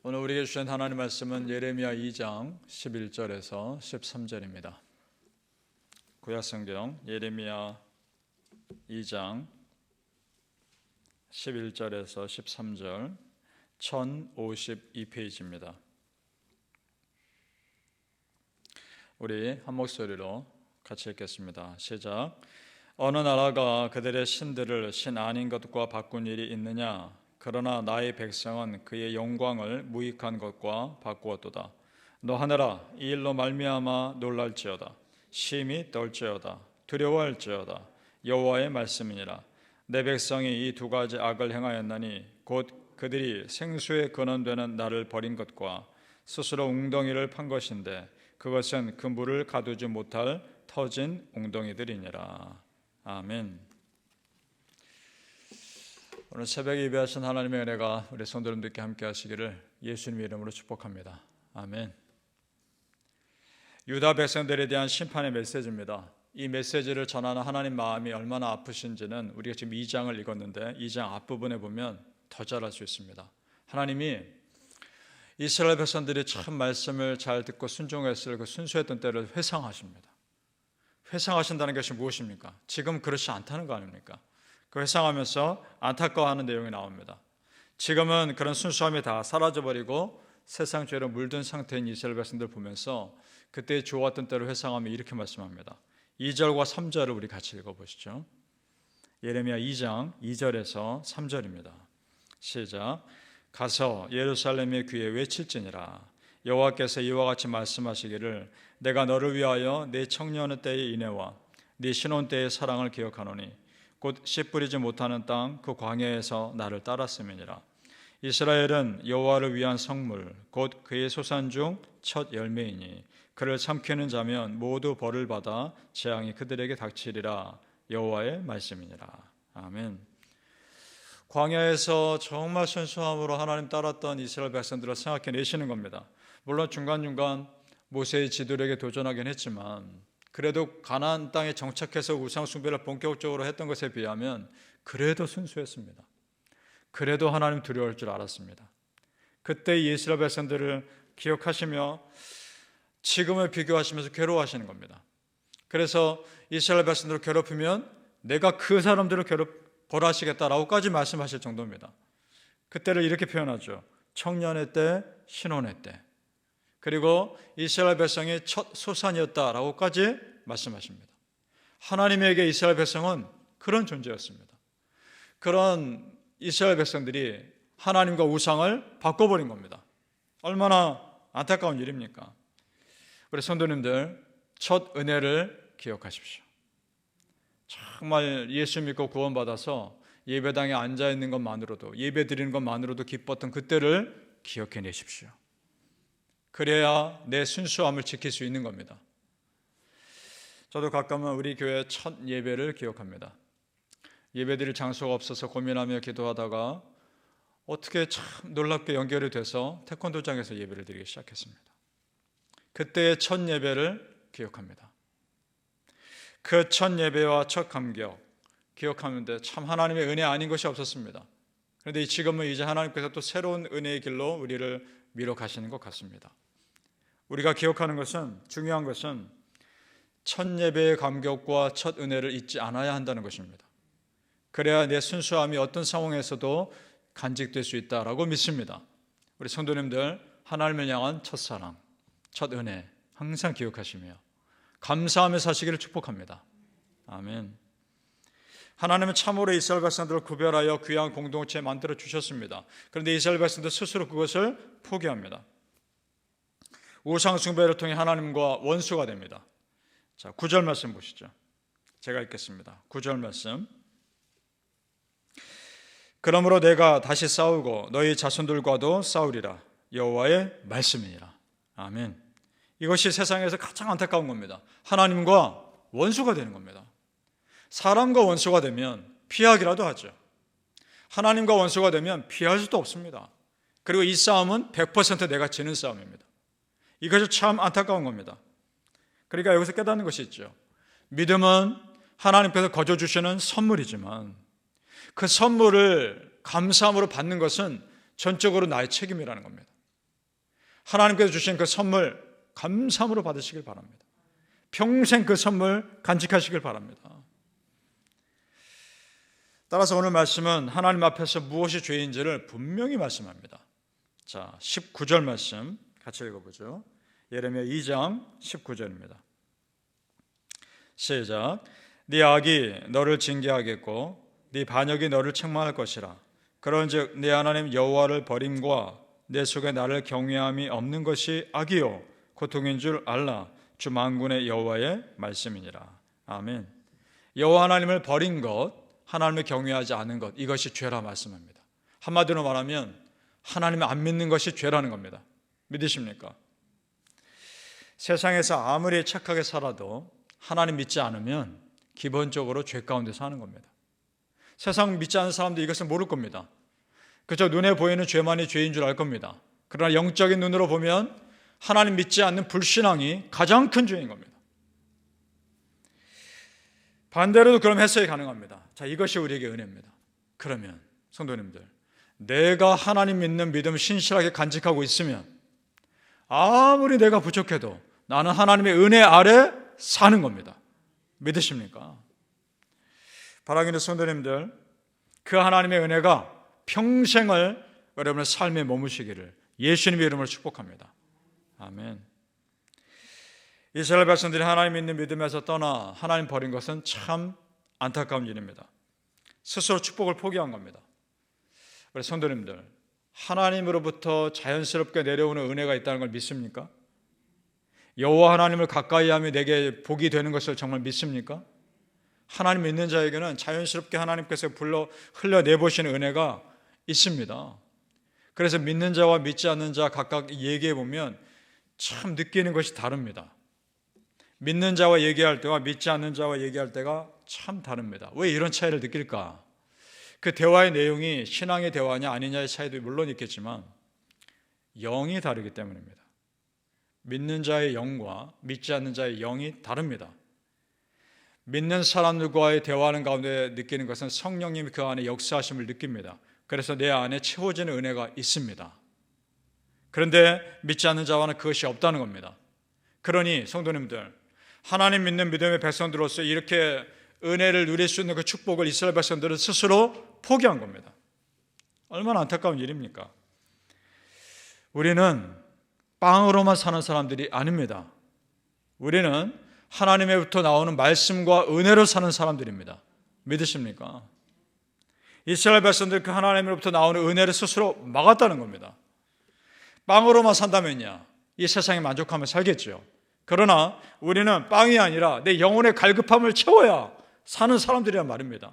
오늘 우리에게 주신 하나님 말씀은 예레미야 2장 11절에서 13절입니다. 구약성경 예레미야 2장 11절에서 13절 1052페이지입니다. 우리 한 목소리로 같이 읽겠습니다. 시작. 어느 나라가 그들의 신들을 신 아닌 것과 바꾼 일이 있느냐? 그러나 나의 백성은 그의 영광을 무익한 것과 바꾸었도다. 너 하늘아, 이 일로 말미암아 놀랄지어다. 심히 떨지어다. 두려워할지어다. 여호와의 말씀이니라. 내 백성이 이 두 가지 악을 행하였나니 곧 그들이 생수의 근원되는 나를 버린 것과 스스로 웅덩이를 판 것인데 그것은 그 물을 가두지 못할 터진 웅덩이들이니라. 아멘. 오늘 새벽에 예배하신 하나님의 은혜가 우리 성도님들께 함께 하시기를 예수님의 이름으로 축복합니다. 아멘. 유다 백성들에 대한 심판의 메시지입니다. 이 메시지를 전하는 하나님 마음이 얼마나 아프신지는 우리가 지금 2장을 읽었는데 2장 앞부분에 보면 더 잘 알 수 있습니다. 하나님이 이스라엘 백성들이 참 말씀을 잘 듣고 순종했을 그 순수했던 때를 회상하십니다. 회상하신다는 것이 무엇입니까? 지금 그렇지 않다는 거 아닙니까? 그 회상하면서 안타까워하는 내용이 나옵니다. 지금은 그런 순수함이 다 사라져버리고 세상 죄로 물든 상태인 이스라엘 백성들 보면서 그때 좋았던 때를 회상하며 이렇게 말씀합니다. 2절과 3절을 우리 같이 읽어보시죠. 예레미야 2장 2절에서 3절입니다. 시작. 가서 예루살렘의 귀에 외칠지니라. 여호와께서 이와 같이 말씀하시기를 내가 너를 위하여 내 청년의 때의 인애와 네 신혼 때의 사랑을 기억하노니 곧 씨 뿌리지 못하는 땅 그 광야에서 나를 따랐음이니라. 이스라엘은 여호와를 위한 성물 곧 그의 소산 중 첫 열매이니 그를 삼키는 자면 모두 벌을 받아 재앙이 그들에게 닥치리라. 여호와의 말씀이니라. 아멘. 광야에서 정말 순수함으로 하나님 따랐던 이스라엘 백성들을 생각해내시는 겁니다. 물론 중간중간 모세의 지도력에 도전하긴 했지만 그래도 가나안 땅에 정착해서 우상 숭배를 본격적으로 했던 것에 비하면 그래도 순수했습니다. 그래도 하나님 두려워할 줄 알았습니다. 그때 이스라엘 백성들을 기억하시며 지금을 비교하시면서 괴로워하시는 겁니다. 그래서 이스라엘 백성들을 괴롭히면 내가 그 사람들을 벌하시겠다라고까지 말씀하실 정도입니다. 그때를 이렇게 표현하죠. 청년의 때, 신혼의 때. 그리고 이스라엘 백성이 첫 소산이었다라고까지 말씀하십니다. 하나님에게 이스라엘 백성은 그런 존재였습니다. 그런 이스라엘 백성들이 하나님과 우상을 바꿔버린 겁니다. 얼마나 안타까운 일입니까? 우리 성도님들 첫 은혜를 기억하십시오. 정말 예수 믿고 구원받아서 예배당에 앉아있는 것만으로도 예배 드리는 것만으로도 기뻤던 그때를 기억해내십시오. 그래야 내 순수함을 지킬 수 있는 겁니다. 저도 가끔은 우리 교회 첫 예배를 기억합니다. 예배드릴 장소가 없어서 고민하며 기도하다가 어떻게 참 놀랍게 연결이 돼서 태권도장에서 예배를 드리기 시작했습니다. 그때의 첫 예배를 기억합니다. 그 첫 예배와 첫 감격 기억하는데 참 하나님의 은혜 아닌 것이 없었습니다. 그런데 지금은 이제 하나님께서 또 새로운 은혜의 길로 우리를 밀어 가시는 것 같습니다. 우리가 기억하는 것은, 중요한 것은 첫 예배의 감격과 첫 은혜를 잊지 않아야 한다는 것입니다. 그래야 내 순수함이 어떤 상황에서도 간직될 수 있다라고 믿습니다. 우리 성도님들 하나님을 향한 첫사랑, 첫 은혜 항상 기억하시며 감사하며 사시기를 축복합니다. 아멘. 하나님은 참으로 이스라엘 백성들을 구별하여 귀한 공동체 만들어 주셨습니다. 그런데 이스라엘 백성들 스스로 그것을 포기합니다. 우상 숭배를 통해 하나님과 원수가 됩니다. 자, 9절 말씀 보시죠. 제가 읽겠습니다. 9절 말씀. 그러므로 내가 다시 싸우고 너희 자손들과도 싸우리라. 여호와의 말씀이니라. 아멘. 이것이 세상에서 가장 안타까운 겁니다. 하나님과 원수가 되는 겁니다. 사람과 원수가 되면 피하기라도 하죠. 하나님과 원수가 되면 피할 수도 없습니다. 그리고 이 싸움은 100% 내가 지는 싸움입니다. 이것이 참 안타까운 겁니다. 그러니까 여기서 깨닫는 것이 있죠. 믿음은 하나님께서 거저 주시는 선물이지만 그 선물을 감사함으로 받는 것은 전적으로 나의 책임이라는 겁니다. 하나님께서 주신 그 선물 감사함으로 받으시길 바랍니다. 평생 그 선물 간직하시길 바랍니다. 따라서 오늘 말씀은 하나님 앞에서 무엇이 죄인지를 분명히 말씀합니다. 자, 19절 말씀 같이 읽어보죠. 예레미야 2장 19절입니다. 시작. 네 악이 너를 징계하겠고 네 반역이 너를 책망할 것이라. 그런즉 네 하나님 여호와를 버림과 내 속에 나를 경외함이 없는 것이 악이요 고통인 줄 알라. 주 만군의 여호와의 말씀이니라. 아멘. 여호와 하나님을 버린 것, 하나님을 경외하지 않은 것, 이것이 죄라 말씀합니다. 한마디로 말하면 하나님을 안 믿는 것이 죄라는 겁니다. 믿으십니까? 세상에서 아무리 착하게 살아도 하나님 믿지 않으면 기본적으로 죄 가운데 사는 겁니다. 세상 믿지 않는 사람도 이것을 모를 겁니다. 그저 눈에 보이는 죄만이 죄인 줄 알 겁니다. 그러나 영적인 눈으로 보면 하나님 믿지 않는 불신앙이 가장 큰 죄인 겁니다. 반대로도 그럼 해석이 가능합니다. 자, 이것이 우리에게 은혜입니다. 그러면 성도님들, 내가 하나님 믿는 믿음 신실하게 간직하고 있으면 아무리 내가 부족해도 나는 하나님의 은혜 아래 사는 겁니다. 믿으십니까? 바라기는 성도님들, 그 하나님의 은혜가 평생을 여러분의 삶에 머무시기를 예수님의 이름으로 축복합니다. 아멘. 이스라엘 백성들이 하나님 믿는 믿음에서 떠나 하나님 버린 것은 참 안타까운 일입니다. 스스로 축복을 포기한 겁니다. 우리 성도님들, 하나님으로부터 자연스럽게 내려오는 은혜가 있다는 걸 믿습니까? 여호와 하나님을 가까이 하며 내게 복이 되는 것을 정말 믿습니까? 하나님 믿는 자에게는 자연스럽게 하나님께서 흘려내보시는 은혜가 있습니다. 그래서 믿는 자와 믿지 않는 자 각각 얘기해 보면 참 느끼는 것이 다릅니다. 믿는 자와 얘기할 때와 믿지 않는 자와 얘기할 때가 참 다릅니다. 왜 이런 차이를 느낄까? 그 대화의 내용이 신앙의 대화냐 아니냐의 차이도 물론 있겠지만 영이 다르기 때문입니다. 믿는 자의 영과 믿지 않는 자의 영이 다릅니다. 믿는 사람들과의 대화하는 가운데 느끼는 것은 성령님이 그 안에 역사하심을 느낍니다. 그래서 내 안에 채워지는 은혜가 있습니다. 그런데 믿지 않는 자와는 그것이 없다는 겁니다. 그러니 성도님들, 하나님 믿는 믿음의 백성들로서 이렇게 은혜를 누릴 수 있는 그 축복을 이스라엘 백성들은 스스로 포기한 겁니다. 얼마나 안타까운 일입니까? 우리는 빵으로만 사는 사람들이 아닙니다. 우리는 하나님의부터 나오는 말씀과 은혜로 사는 사람들입니다. 믿으십니까? 이스라엘 백성들 그 하나님으로부터 나오는 은혜를 스스로 막았다는 겁니다. 빵으로만 산다면야 이 세상에 만족하며 살겠죠. 그러나 우리는 빵이 아니라 내 영혼의 갈급함을 채워야 사는 사람들이란 말입니다.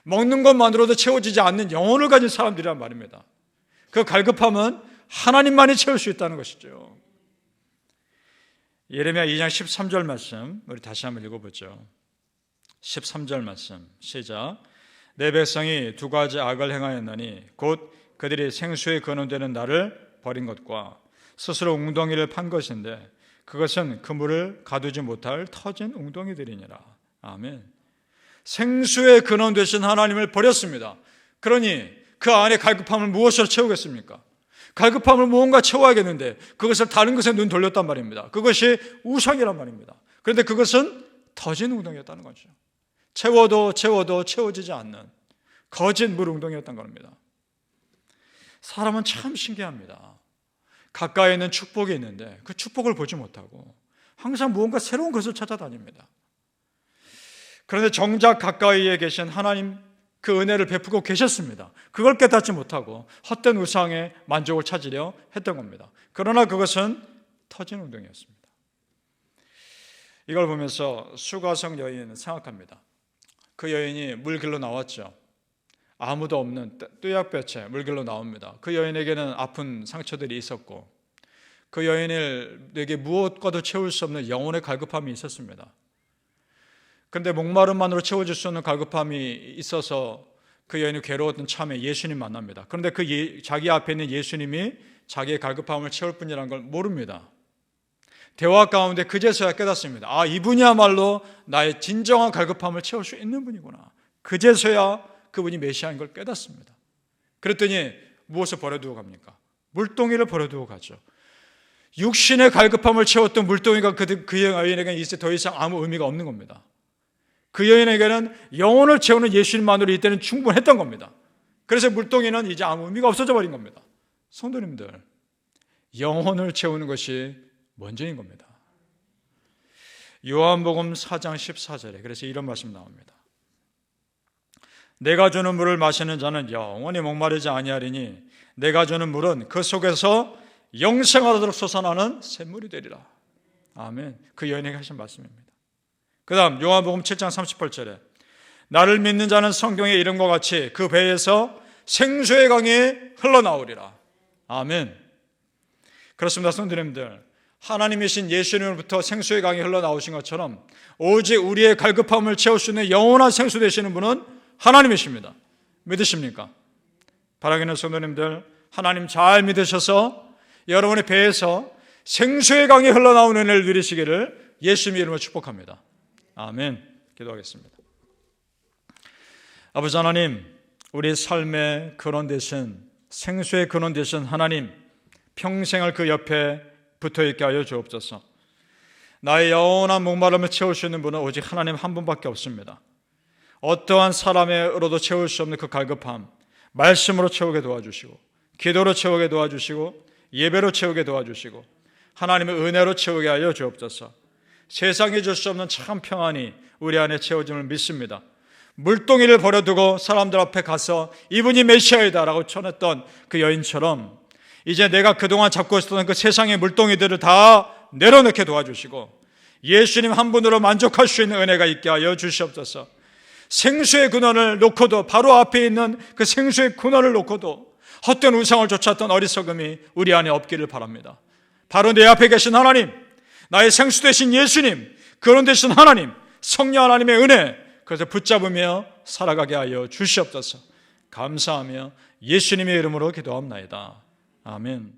먹는 것만으로도 채워지지 않는 영혼을 가진 사람들이란 말입니다. 그 갈급함은 하나님만이 채울 수 있다는 것이죠. 예레미야 2장 13절 말씀 우리 다시 한번 읽어보죠. 13절 말씀 시작. 내 백성이 두 가지 악을 행하였나니 곧 그들이 생수에 근원되는 나를 버린 것과 스스로 웅덩이를 판 것인데 그것은 그물을 가두지 못할 터진 웅덩이들이니라. 아멘. 생수의 근원 되신 하나님을 버렸습니다. 그러니 그 안에 갈급함을 무엇으로 채우겠습니까? 갈급함을 무언가 채워야겠는데 그것을 다른 것에 눈 돌렸단 말입니다. 그것이 우상이란 말입니다. 그런데 그것은 터진 웅덩이였다는 거죠. 채워도 채워지지 않는 거짓 물 웅덩이였던 겁니다. 사람은 참 신기합니다. 가까이 있는 축복이 있는데 그 축복을 보지 못하고 항상 무언가 새로운 것을 찾아다닙니다. 그런데 정작 가까이에 계신 하나님 그 은혜를 베푸고 계셨습니다. 그걸 깨닫지 못하고 헛된 우상에 만족을 찾으려 했던 겁니다. 그러나 그것은 터진 웅덩이였습니다. 이걸 보면서 수가성 여인은 생각합니다. 그 여인이 물길로 나왔죠. 아무도 없는 뙤약볕에 물길로 나옵니다. 그 여인에게는 아픈 상처들이 있었고 그 여인에게 무엇과도 채울 수 없는 영혼의 갈급함이 있었습니다. 그런데 목마름만으로 채워질 수 없는 갈급함이 있어서 그 여인이 괴로웠던 참에 예수님 만납니다. 그런데 자기 앞에 있는 예수님이 자기의 갈급함을 채울 뿐이라는 걸 모릅니다. 대화 가운데 그제서야 깨닫습니다. 아, 이분이야말로 나의 진정한 갈급함을 채울 수 있는 분이구나. 그제서야 그분이 메시아인 걸 깨닫습니다. 그랬더니 무엇을 버려두고 갑니까? 물동이를 버려두고 가죠. 육신의 갈급함을 채웠던 물동이가 그 여인에게는 이제 더 이상 아무 의미가 없는 겁니다. 그 여인에게는 영혼을 채우는 예수님만으로 이때는 충분했던 겁니다. 그래서 물동이는 이제 아무 의미가 없어져 버린 겁니다. 성도님들, 영혼을 채우는 것이 먼저인 겁니다. 요한복음 4장 14절에 그래서 이런 말씀 나옵니다. 내가 주는 물을 마시는 자는 영원히 목마르지 아니하리니 내가 주는 물은 그 속에서 영생하도록 솟아나는 샘물이 되리라. 아멘. 그 여인에게 하신 말씀입니다. 그 다음 요한복음 7장 38절에 나를 믿는 자는 성경의 이름과 같이 그 배에서 생수의 강이 흘러나오리라. 아멘. 그렇습니다. 성도님들, 하나님이신 예수님으로부터 생수의 강이 흘러나오신 것처럼 오직 우리의 갈급함을 채울 수 있는 영원한 생수 되시는 분은 하나님이십니다. 믿으십니까? 바라기는 성도님들, 하나님 잘 믿으셔서 여러분의 배에서 생수의 강이 흘러나오는 은혜를 누리시기를 예수님의 이름으로 축복합니다. 아멘. 기도하겠습니다. 아버지 하나님, 우리 삶의 근원 되신, 생수의 근원 되신 하나님, 평생을 그 옆에 붙어있게 하여 주옵소서. 나의 영원한 목마름을 채울 수 있는 분은 오직 하나님 한 분밖에 없습니다. 어떠한 사람으로도 채울 수 없는 그 갈급함, 말씀으로 채우게 도와주시고, 기도로 채우게 도와주시고, 예배로 채우게 도와주시고, 하나님의 은혜로 채우게 하여 주옵소서. 세상이 줄 수 없는 참 평안이 우리 안에 채워짐을 믿습니다. 물동이를 버려두고 사람들 앞에 가서 이분이 메시아이다 라고 전했던 그 여인처럼 이제 내가 그동안 잡고 있었던 그 세상의 물동이들을 다 내려놓게 도와주시고 예수님 한 분으로 만족할 수 있는 은혜가 있게 하여 주시옵소서. 생수의 근원을 놓고도, 바로 앞에 있는 그 생수의 근원을 놓고도 헛된 우상을 쫓았던 어리석음이 우리 안에 없기를 바랍니다. 바로 내 앞에 계신 하나님, 나의 생수 되신 예수님, 근원 되신 하나님, 성령 하나님의 은혜, 그래서 붙잡으며 살아가게 하여 주시옵소서. 감사하며 예수님의 이름으로 기도합나이다. 아멘.